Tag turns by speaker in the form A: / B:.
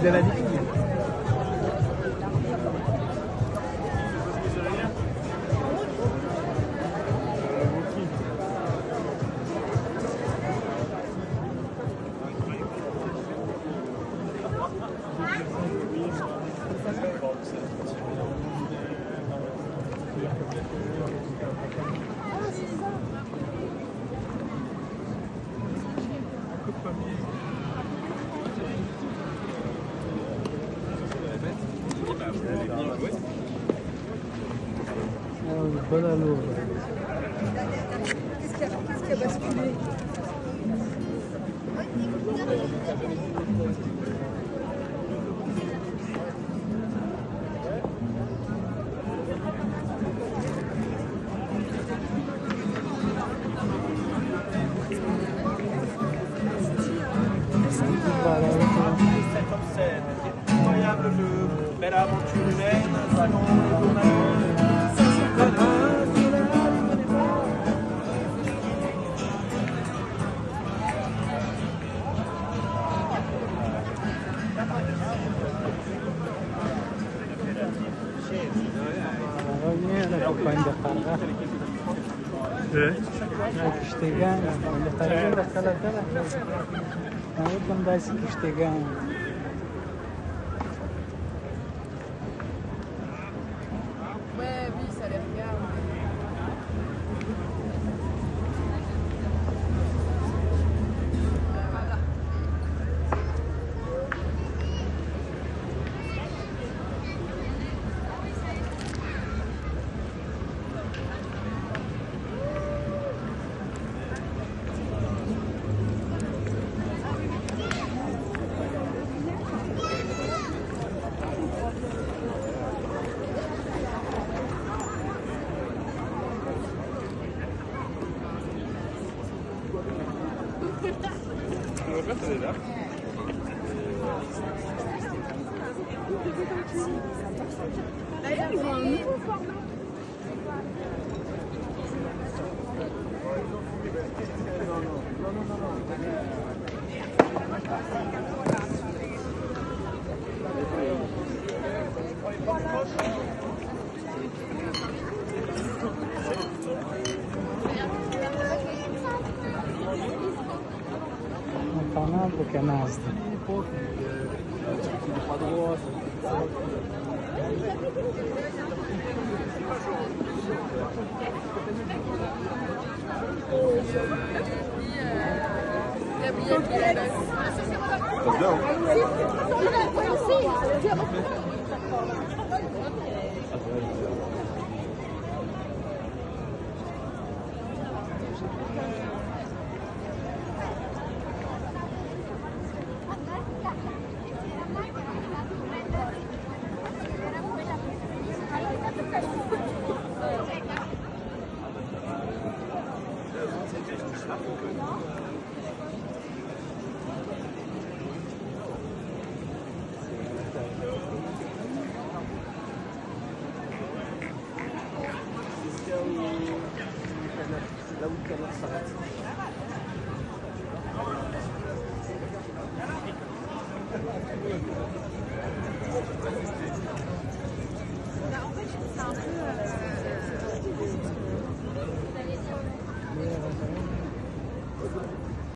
A: de la vie. Bonne à l'eau.
B: Qu'est-ce qui a basculé?
C: Incroyable jeu, belle aventure humaine, ça
A: Cuando descarga, Cristigan, cuando descarga la escalatera, ahí cuando hay Cristigan.
B: Ouais, oui, ça les regarde. D'ailleurs, ils ont un nouveau format.
A: Un canal do canastro.
C: Thank you.